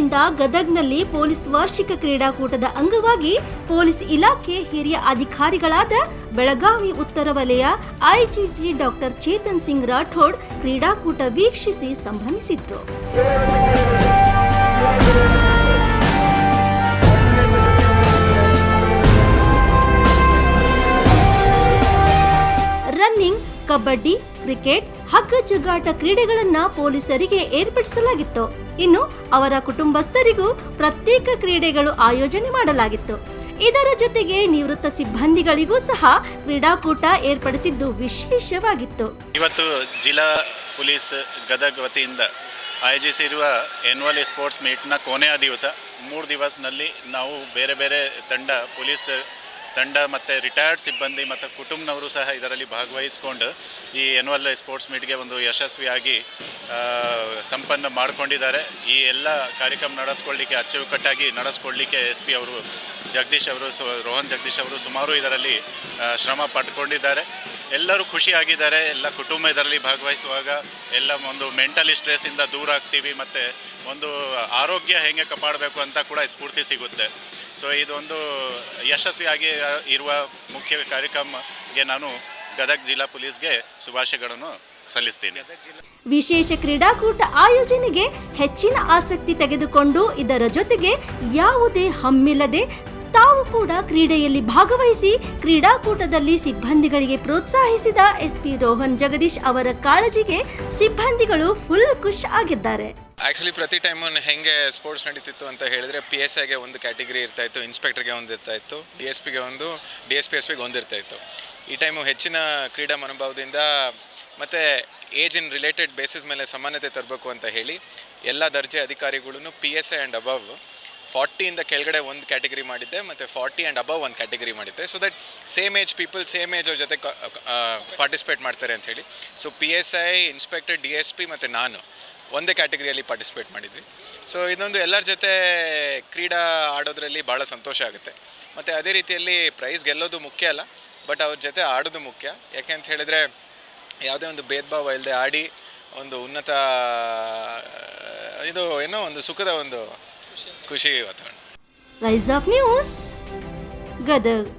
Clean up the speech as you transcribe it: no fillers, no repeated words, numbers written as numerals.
ವತಿಯಿಂದ ಗದಗ್ನಲ್ಲಿ ಪೊಲೀಸ್ ವಾರ್ಷಿಕ ಕ್ರೀಡಾಕೂಟದ ಅಂಗವಾಗಿ ಪೊಲೀಸ್ ಇಲಾಖೆ ಹಿರಿಯ ಅಧಿಕಾರಿಗಳಾದ ಬೆಳಗಾವಿ ಉತ್ತರ ವಲಯ ಐಜಿಜಿ ಡಾಕ್ಟರ್ ಚೇತನ್ ಸಿಂಗ್ ರಾಠೋಡ್ ಕ್ರೀಡಾಕೂಟ ವೀಕ್ಷಿಸಿ ಸಂಭ್ರಮಿಸಿದ್ರು. ರನ್ನಿಂಗ್, ಕಬಡ್ಡಿ, ಕ್ರಿಕೆಟ್, ಹಗ್ಗ ಜಗ್ಗಾಟ ಕ್ರೀಡೆಗಳನ್ನ ಪೊಲೀಸರಿಗೆ ಏರ್ಪಡಿಸಲಾಗಿತ್ತು. ಇನ್ನು ಅವರ ಕುಟುಂಬಸ್ಥರಿಗೂ ಪ್ರತ್ಯೇಕ ಕ್ರೀಡೆಗಳು ಆಯೋಜನೆ ಮಾಡಲಾಗಿತ್ತು. ಇದರ ಜೊತೆಗೆ ನಿವೃತ್ತ ಸಿಬ್ಬಂದಿಗಳಿಗೂ ಸಹ ಕ್ರೀಡಾಕೂಟ ಏರ್ಪಡಿಸಿದ್ದು ವಿಶೇಷವಾಗಿತ್ತು. ಇವತ್ತು ಜಿಲ್ಲಾ ಪೊಲೀಸ್ ಗದಗ ವತಿಯಿಂದ ಆಯೋಜಿಸಿರುವ ಆನ್ಯುವಲ್ ಸ್ಪೋರ್ಟ್ಸ್ ಮೀಟ್ನ ಕೊನೆಯ ದಿವಸ 3 ದಿವಸದಲ್ಲಿ ನಾವು ಬೇರೆ ಬೇರೆ ಪೊಲೀಸ್ ತಂಡ ಮತ್ತು ರಿಟೈರ್ಡ್ ಸಿಬ್ಬಂದಿ ಮತ್ತು ಕುಟುಂಬನವರು ಸಹ ಇದರಲ್ಲಿ ಭಾಗವಹಿಸಿಕೊಂಡು ಈ ಆನ್ಯುವಲ್ ಸ್ಪೋರ್ಟ್ಸ್ ಮೀಟ್ಗೆ ಒಂದು ಯಶಸ್ವಿಯಾಗಿ ಸಂಪನ್ನ ಮಾಡಿಕೊಂಡಿದ್ದಾರೆ. ಈ ಎಲ್ಲ ಕಾರ್ಯಕ್ರಮ ನಡೆಸ್ಕೊಳ್ಳಿಕ್ಕೆ ಅಚ್ಚುಕಟ್ಟಾಗಿ ನಡೆಸ್ಕೊಳ್ಳಿಕ್ಕೆ SP ಅವರು ರೋಹನ್ ಜಗದೀಶ್ ಅವರು ಸುಮಾರು ಇದರಲ್ಲಿ ಶ್ರಮ ಪಟ್ಕೊಂಡಿದ್ದಾರೆ. ಎಲ್ಲರೂ ಖುಷಿಯಾಗಿದ್ದಾರೆ. ಎಲ್ಲ ಕುಟುಂಬ ಇದರಲ್ಲಿ ಭಾಗವಹಿಸುವಾಗ ಎಲ್ಲ ಒಂದು ಮೆಂಟಲಿ ಸ್ಟ್ರೆಸ್ಸಿಂದ ದೂರ ಆಗ್ತೀವಿ ಮತ್ತು ಒಂದು ಆರೋಗ್ಯ ಹೇಗೆ ಕಾಪಾಡಬೇಕು ಅಂತ ಕೂಡ ಸ್ಫೂರ್ತಿ ಸಿಗುತ್ತೆ. ಸೊ ಇದೊಂದು ಯಶಸ್ವಿಯಾಗಿ ಇರುವ ಮುಖ್ಯ ಕಾರ್ಯಕ್ರಮಕ್ಕೆ ನಾನು ಗದಗ ಜಿಲ್ಲಾ ಪೊಲೀಸ್ಗೆ ಶುಭಾಶಯಗಳನ್ನು ಸಲ್ಲಿಸ್ತೀನಿ. ವಿಶೇಷ ಕ್ರೀಡಾಕೂಟ ಆಯೋಜನೆಗೆ ಹೆಚ್ಚಿನ ಆಸಕ್ತಿ ತೆಗೆದುಕೊಂಡು ಇದರ ಜೊತೆಗೆ ಯಾವುದೇ ಹಮ್ಮಿಲ್ಲದೆ ತಾವು ಕೂಡ ಕ್ರೀಡೆಯಲ್ಲಿ ಭಾಗವಹಿಸಿ ಕ್ರೀಡಾಕೂಟದಲ್ಲಿ ಸಿಬ್ಬಂದಿಗಳಿಗೆ ಪ್ರೋತ್ಸಾಹಿಸಿದ SP ರೋಹನ್ ಜಗದೀಶ್ ಅವರ ಕಾಳಜಿಗೆ ಸಿಬ್ಬಂದಿಗಳು ಫುಲ್ ಖುಷ್ ಆಗಿದ್ದಾರೆ. ಆ್ಯಕ್ಚುಲಿ ಪ್ರತಿ ಟೈಮು ಹೆಂಗೆ ಸ್ಪೋರ್ಟ್ಸ್ ನಡೀತಿತ್ತು ಅಂತ ಹೇಳಿದರೆ PSIಗೆ ಒಂದು ಕ್ಯಾಟಗರಿ ಇರ್ತಾಯಿತ್ತು, ಇನ್ಸ್ಪೆಕ್ಟರ್ಗೆ ಒಂದು ಇರ್ತಾಯಿತ್ತು, DSPಗೆ ಒಂದು, DSP SPಗೆ ಒಂದು ಇರ್ತಾಯಿತ್ತು. ಈ ಟೈಮು ಹೆಚ್ಚಿನ ಕ್ರೀಡಾ ಮನೋಭಾವದಿಂದ ಮತ್ತು ಏಜ್ ಇನ್ ರಿಲೇಟೆಡ್ ಬೇಸಿಸ್ ಮೇಲೆ ಸಮಾನತೆ ತರಬೇಕು ಅಂತ ಹೇಳಿ ಎಲ್ಲ ದರ್ಜೆ ಅಧಿಕಾರಿಗಳೂ PSI ಆ್ಯಂಡ್ ಅಬವ್ 40ಇಂದ ಕೆಳಗಡೆ ಒಂದು ಕ್ಯಾಟಗರಿ ಮಾಡಿದ್ದೆ ಮತ್ತು 40 ಆ್ಯಂಡ್ ಅಬವ್ ಒಂದು ಕ್ಯಾಟಗರಿ ಮಾಡಿದ್ದೆ. So that same age people same age ಅವ್ರ ಜೊತೆ ಪಾರ್ಟಿಸಿಪೇಟ್ ಮಾಡ್ತಾರೆ ಅಂಥೇಳಿ. ಸೊ PSI, ಇನ್ಸ್ಪೆಕ್ಟರ್, DSP ಮತ್ತು ನಾನು ಒಂದೇ ಕ್ಯಾಟಗರಿಯಲ್ಲಿ ಪಾರ್ಟಿಸಿಪೇಟ್ ಮಾಡಿದ್ವಿ. ಸೊ ಇದೊಂದು ಎಲ್ಲರ ಜೊತೆ ಕ್ರೀಡಾ ಆಡೋದ್ರಲ್ಲಿ ಭಾಳ ಸಂತೋಷ ಆಗುತ್ತೆ. ಮತ್ತು ಅದೇ ರೀತಿಯಲ್ಲಿ ಪ್ರೈಸ್ ಗೆಲ್ಲೋದು ಮುಖ್ಯ ಅಲ್ಲ, ಬಟ್ ಅವ್ರ ಜೊತೆ ಆಡೋದು ಮುಖ್ಯ. ಯಾಕೆ ಅಂತ ಹೇಳಿದರೆ ಯಾವುದೇ ಒಂದು ಭೇದ ಭಾವ ಇಲ್ಲದೆ ಆಡಿ ಒಂದು ಉನ್ನತ ಇದು ಏನೋ ಒಂದು ಸುಖದ ಒಂದು ಖುಷಿ ವಾತಾವರಣ. Rise of news Gadag.